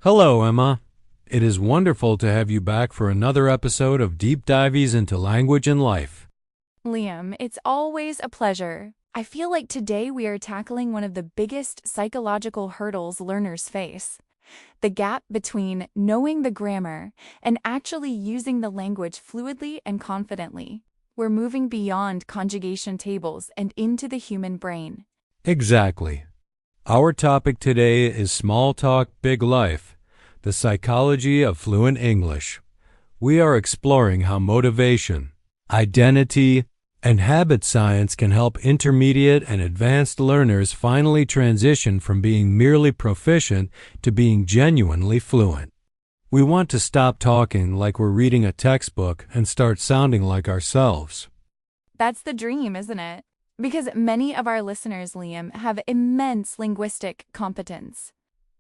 Hello, Emma. It is wonderful to have you back for another episode of Deep Dives into Language and Life. Liam, it's always a pleasure. I feel like today we are tackling one of the biggest psychological hurdles learners face. The gap between knowing the grammar and actually using the language fluidly and confidently. We're moving beyond conjugation tables and into the human brain. Exactly. Our topic today is Small Talk, Big Life, the psychology of fluent English. We are exploring how motivation, identity, and habit science can help intermediate and advanced learners finally transition from being merely proficient to being genuinely fluent. We want to stop talking like we're reading a textbook and start sounding like ourselves. That's the dream, isn't it? Because many of our listeners, Liam, have immense linguistic competence.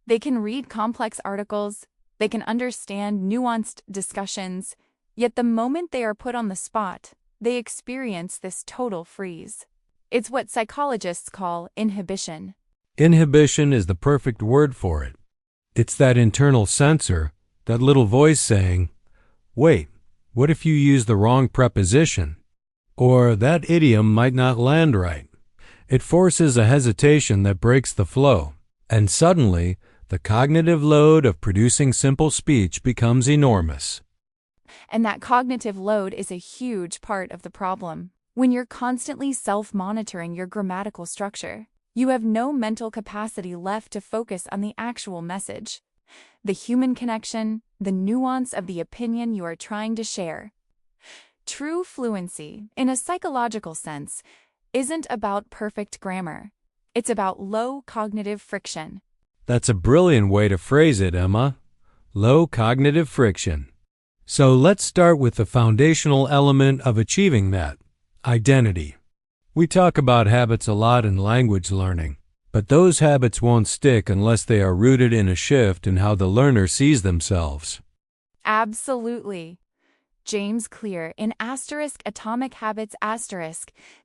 They can read complex articles, they can understand nuanced discussions, yet the moment they are put on the spot, they experience this total freeze. It's what psychologists call inhibition. Inhibition is the perfect word for it. It's that internal censor, that little voice saying, "Wait, what if you use the wrong preposition?" Or that idiom might not land right. It forces a hesitation that breaks the flow, and suddenly, the cognitive load of producing simple speech becomes enormous. And that cognitive load is a huge part of the problem. When you're constantly self-monitoring your grammatical structure, you have no mental capacity left to focus on the actual message, the human connection, the nuance of the opinion you are trying to share. True fluency, in a psychological sense, isn't about perfect grammar. It's about low cognitive friction. That's a brilliant way to phrase it, Emma. Low cognitive friction. So let's start with the foundational element of achieving that, identity. We talk about habits a lot in language learning, but those habits won't stick unless they are rooted in a shift in how the learner sees themselves. Absolutely. James Clear in Atomic Habits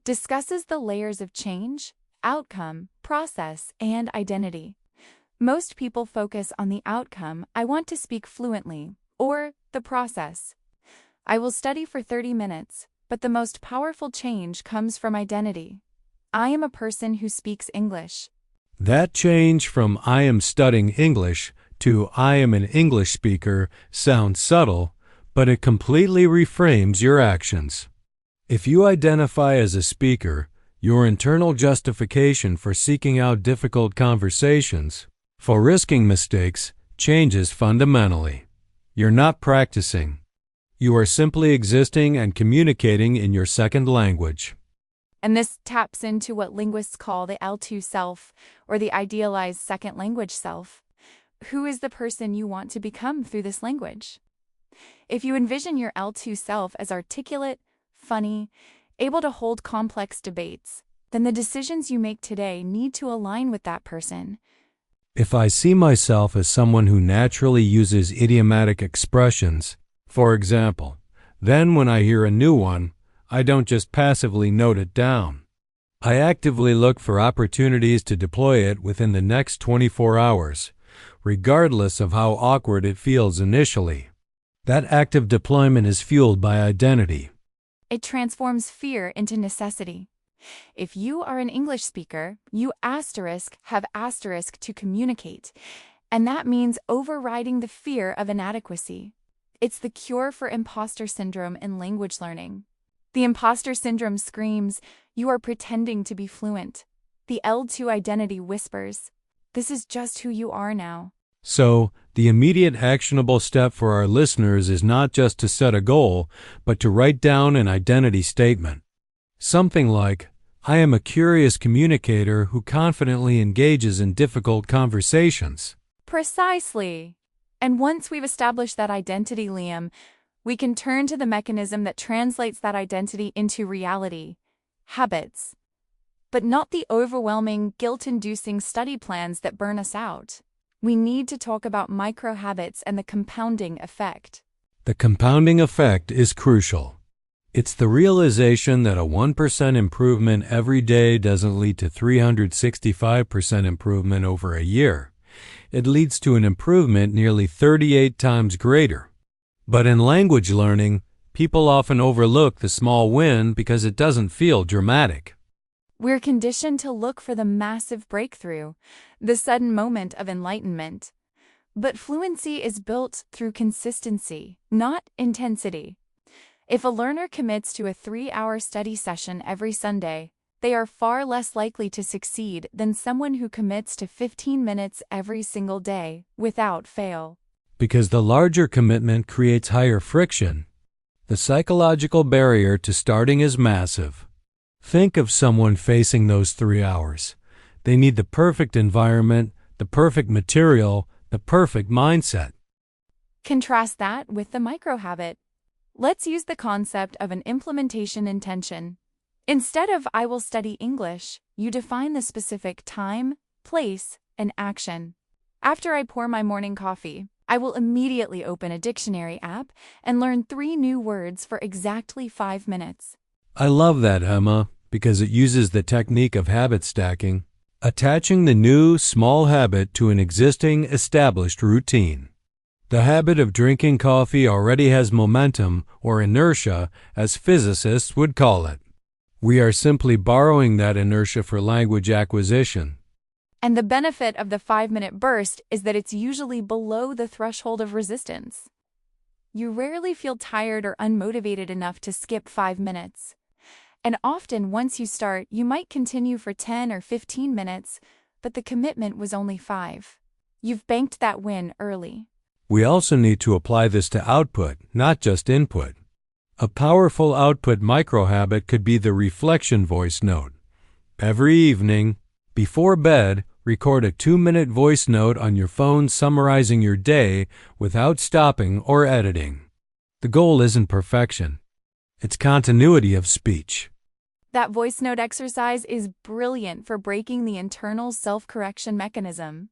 discusses the layers of change, outcome, process, and identity. Most people focus on the outcome, I want to speak fluently, or the process. I will study for 30 minutes, but the most powerful change comes from identity. I am a person who speaks English. That change from "I am studying English" to "I am an English speaker" sounds subtle, but it completely reframes your actions. If you identify as a speaker, your internal justification for seeking out difficult conversations, for risking mistakes, changes fundamentally. You're not practicing. You are simply existing and communicating in your second language. And this taps into what linguists call the L2 self, or the idealized second language self. Who is the person you want to become through this language? If you envision your L2 self as articulate, funny, able to hold complex debates, then the decisions you make today need to align with that person. If I see myself as someone who naturally uses idiomatic expressions, for example, then when I hear a new one, I don't just passively note it down. I actively look for opportunities to deploy it within the next 24 hours, regardless of how awkward it feels initially. That active deployment is fueled by identity. It transforms fear into necessity. If you are an English speaker, you have to communicate, and that means overriding the fear of inadequacy. It's the cure for imposter syndrome in language learning. The imposter syndrome screams, "You are pretending to be fluent." The L2 identity whispers, "This is just who you are now." So, the immediate actionable step for our listeners is not just to set a goal, but to write down an identity statement. Something like, "I am a curious communicator who confidently engages in difficult conversations." Precisely. And once we've established that identity, Liam, we can turn to the mechanism that translates that identity into reality, habits. But not the overwhelming, guilt-inducing study plans that burn us out. We need to talk about micro-habits and the compounding effect. The compounding effect is crucial. It's the realization that a 1% improvement every day doesn't lead to 365% improvement over a year. it leads to an improvement nearly 38 times greater. But in language learning, people often overlook the small win because it doesn't feel dramatic. We're conditioned to look for the massive breakthrough, the sudden moment of enlightenment. But fluency is built through consistency, not intensity. If a learner commits to a 3-hour study session every Sunday, they are far less likely to succeed than someone who commits to 15 minutes every single day, without fail. Because the larger commitment creates higher friction. The psychological barrier to starting is massive. Think of someone facing those 3 hours. They need the perfect environment, the perfect material, the perfect mindset. Contrast that with the micro-habit. Let's use the concept of an implementation intention. Instead of "I will study English," you define the specific time, place, and action. After I pour my morning coffee, I will immediately open a dictionary app and learn 3 new words for exactly 5 minutes. I love that, Emma, because it uses the technique of habit stacking, attaching the new, small habit to an existing, established routine. The habit of drinking coffee already has momentum, or inertia, as physicists would call it. We are simply borrowing that inertia for language acquisition. And the benefit of the 5-minute burst is that it's usually below the threshold of resistance. You rarely feel tired or unmotivated enough to skip 5 minutes. And often, once you start, you might continue for 10 or 15 minutes, but the commitment was only 5. You've banked that win early. We also need to apply this to output, not just input. A powerful output microhabit could be the reflection voice note. Every evening, before bed, record a 2-minute voice note on your phone summarizing your day without stopping or editing. The goal isn't perfection. It's continuity of speech. That voice note exercise is brilliant for breaking the internal self-correction mechanism.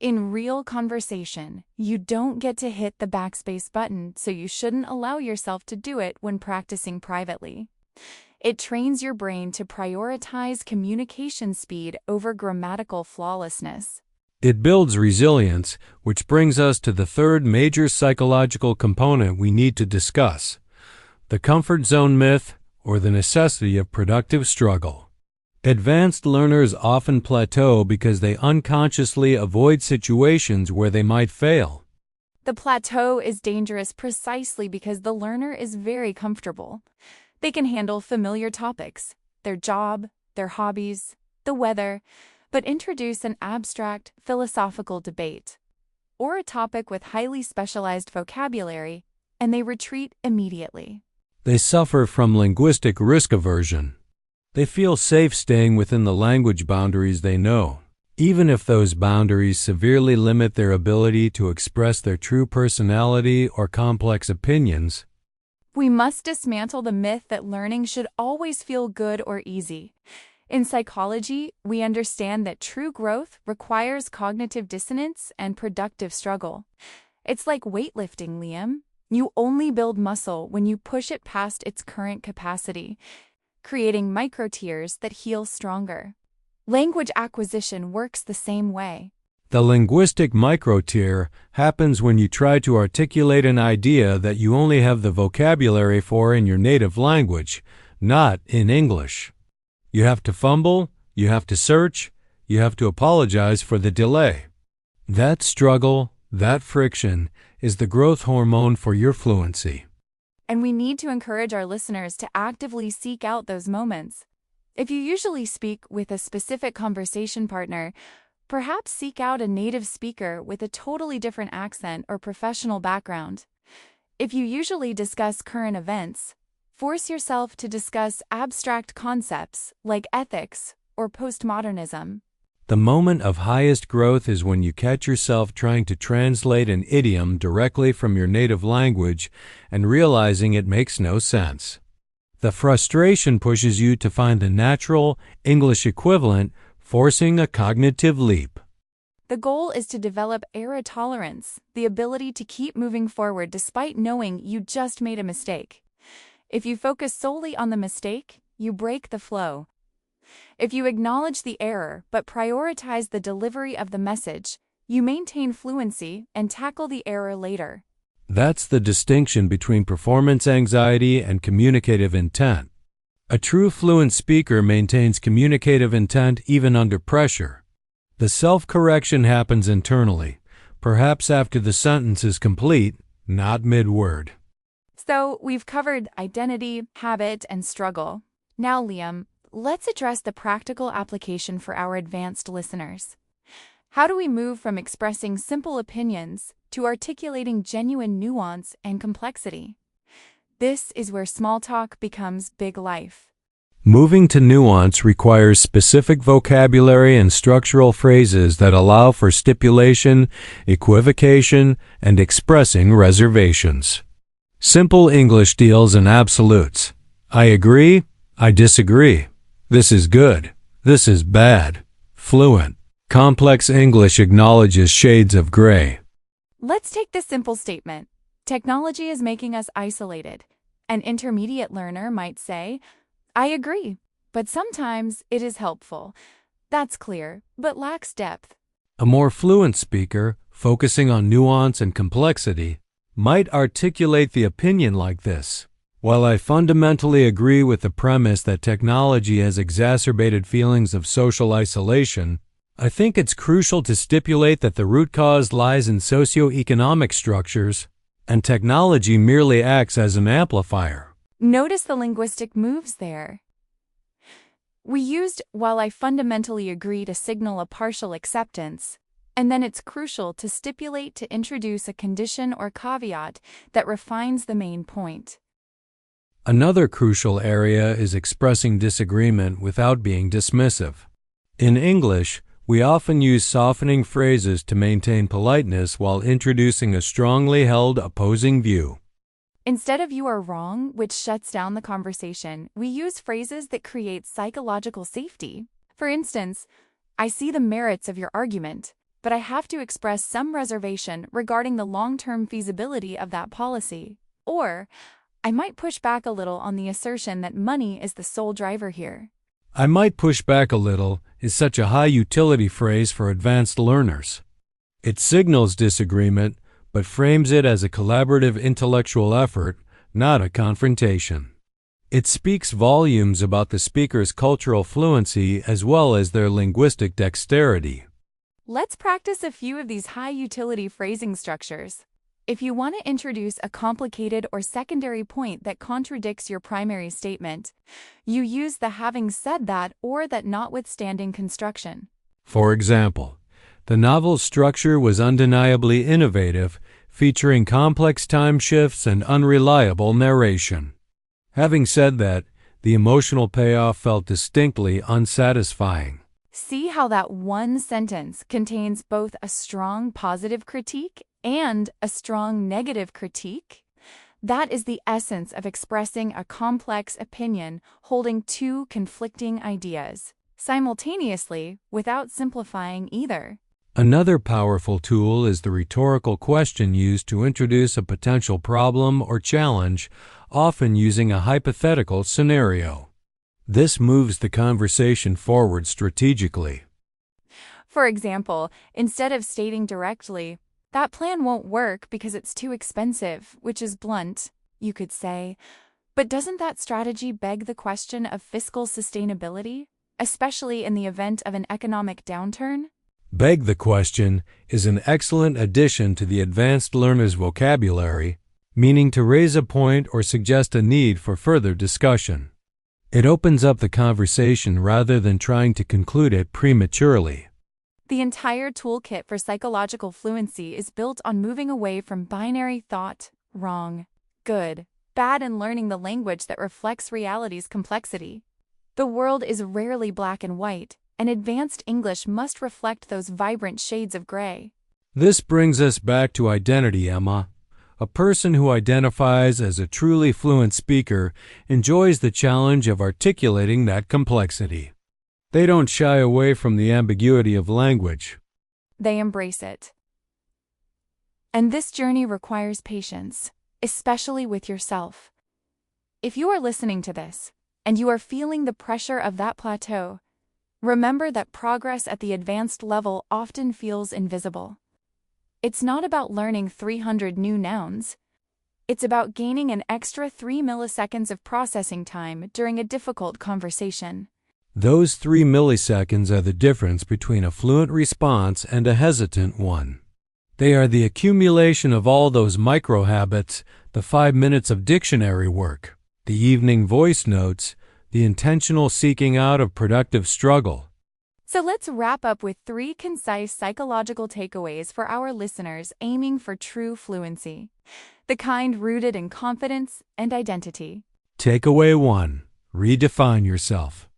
In real conversation, you don't get to hit the backspace button, so you shouldn't allow yourself to do it when practicing privately. It trains your brain to prioritize communication speed over grammatical flawlessness. It builds resilience, which brings us to the third major psychological component we need to discuss: the comfort zone myth, or the necessity of productive struggle. Advanced learners often plateau because they unconsciously avoid situations where they might fail. The plateau is dangerous precisely because the learner is very comfortable. They can handle familiar topics, their job, their hobbies, the weather, but introduce an abstract philosophical debate or a topic with highly specialized vocabulary, and they retreat immediately. They suffer from linguistic risk aversion. They feel safe staying within the language boundaries they know, even if those boundaries severely limit their ability to express their true personality or complex opinions. We must dismantle the myth that learning should always feel good or easy. In psychology, we understand that true growth requires cognitive dissonance and productive struggle. It's like weightlifting, Liam. You only build muscle when you push it past its current capacity, creating micro-tears that heal stronger. Language acquisition works the same way. The linguistic micro-tear happens when you try to articulate an idea that you only have the vocabulary for in your native language, not in English. You have to fumble, you have to search, you have to apologize for the delay. That struggle, that friction, is the growth hormone for your fluency. And we need to encourage our listeners to actively seek out those moments. If you usually speak with a specific conversation partner, perhaps seek out a native speaker with a totally different accent or professional background. If you usually discuss current events, force yourself to discuss abstract concepts like ethics or postmodernism. The moment of highest growth is when you catch yourself trying to translate an idiom directly from your native language and realizing it makes no sense. The frustration pushes you to find the natural English equivalent, forcing a cognitive leap. The goal is to develop error tolerance, the ability to keep moving forward despite knowing you just made a mistake. If you focus solely on the mistake, you break the flow. If you acknowledge the error but prioritize the delivery of the message, You maintain fluency and tackle the error later. That's the distinction between performance anxiety and communicative intent. A true fluent speaker maintains communicative intent even under pressure. The self-correction happens internally, perhaps after the sentence is complete, not mid-word. So, we've covered identity, habit, and struggle. Now, Liam, let's address the practical application for our advanced listeners. How do we move from expressing simple opinions to articulating genuine nuance and complexity? This is where small talk becomes big life. Moving to nuance requires specific vocabulary and structural phrases that allow for stipulation, equivocation, and expressing reservations. Simple English deals in absolutes. I agree, I disagree. This is good, this is bad. Fluent. Complex English acknowledges shades of gray. Let's take this simple statement. Technology is making us isolated. An intermediate learner might say, I agree, but sometimes it is helpful. That's clear, but lacks depth. A more fluent speaker, focusing on nuance and complexity, might articulate the opinion like this. While I fundamentally agree with the premise that technology has exacerbated feelings of social isolation, I think it's crucial to stipulate that the root cause lies in socioeconomic structures, and technology merely acts as an amplifier. Notice the linguistic moves there. We used while I fundamentally agree to signal a partial acceptance, and then it's crucial to stipulate to introduce a condition or caveat that refines the main point. Another crucial area is expressing disagreement without being dismissive. In English, we often use softening phrases to maintain politeness while introducing a strongly held opposing view. Instead of "you are wrong," which shuts down the conversation, we use phrases that create psychological safety. For instance, I see the merits of your argument, but I have to express some reservation regarding the long-term feasibility of that policy. Or, I might push back a little on the assertion that money is the sole driver here. I might push back a little is such a high-utility phrase for advanced learners. It signals disagreement, but frames it as a collaborative intellectual effort, not a confrontation. It speaks volumes about the speaker's cultural fluency as well as their linguistic dexterity. Let's practice a few of these high-utility phrasing structures. If you want to introduce a complicated or secondary point that contradicts your primary statement, you use the having said that or that notwithstanding construction. For example, the novel's structure was undeniably innovative, featuring complex time shifts and unreliable narration. Having said that, the emotional payoff felt distinctly unsatisfying. See how that one sentence contains both a strong positive critique and a strong negative critique? That is the essence of expressing a complex opinion holding two conflicting ideas, simultaneously without simplifying either. Another powerful tool is the rhetorical question used to introduce a potential problem or challenge, often using a hypothetical scenario. This moves the conversation forward strategically. For example, instead of stating directly, "That plan won't work because it's too expensive," which is blunt, you could say, "But doesn't that strategy beg the question of fiscal sustainability, especially in the event of an economic downturn?" Beg the question is an excellent addition to the advanced learner's vocabulary, meaning to raise a point or suggest a need for further discussion. It opens up the conversation rather than trying to conclude it prematurely. The entire toolkit for psychological fluency is built on moving away from binary thought, wrong, good, bad, and learning the language that reflects reality's complexity. The world is rarely black and white, and advanced English must reflect those vibrant shades of gray. This brings us back to identity, Emma. A person who identifies as a truly fluent speaker enjoys the challenge of articulating that complexity. They don't shy away from the ambiguity of language. They embrace it. And this journey requires patience, especially with yourself. If you are listening to this, and you are feeling the pressure of that plateau, Remember that progress at the advanced level often feels invisible. It's not about learning 300 new nouns. It's about gaining an extra 3 milliseconds of processing time during a difficult conversation. Those 3 milliseconds are the difference between a fluent response and a hesitant one. They are the accumulation of all those micro habits, the 5 minutes of dictionary work, the evening voice notes, the intentional seeking out of productive struggle. So let's wrap up with 3 concise psychological takeaways for our listeners aiming for true fluency, the kind rooted in confidence and identity. Takeaway 1. Redefine yourself.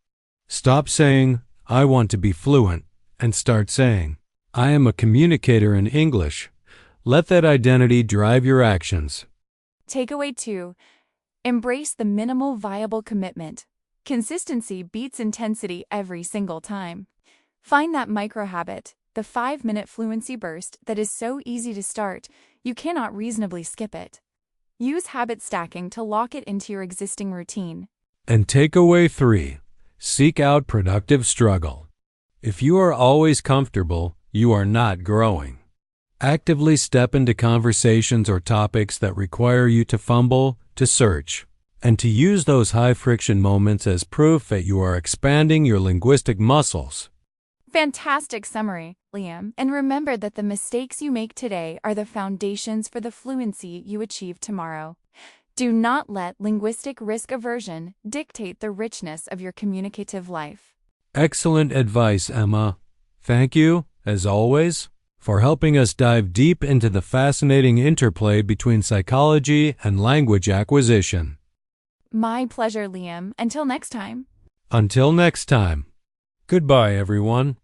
Stop saying, "I want to be fluent," and start saying, "I am a communicator in English." Let that identity drive your actions. Takeaway 2. Embrace the minimal viable commitment. Consistency beats intensity every single time. Find that micro habit, the 5-minute fluency burst that is so easy to start, you cannot reasonably skip it. Use habit stacking to lock it into your existing routine. And takeaway 3. Seek out productive struggle. If you are always comfortable, you are not growing. Actively step into conversations or topics that require you to fumble, to search, and to use those high-friction moments as proof that you are expanding your linguistic muscles. Fantastic summary, Liam. And remember that the mistakes you make today are the foundations for the fluency you achieve tomorrow. Do not let linguistic risk aversion dictate the richness of your communicative life. Excellent advice, Emma. Thank you, as always, for helping us dive deep into the fascinating interplay between psychology and language acquisition. My pleasure, Liam. Until next time. Until next time. Goodbye, everyone.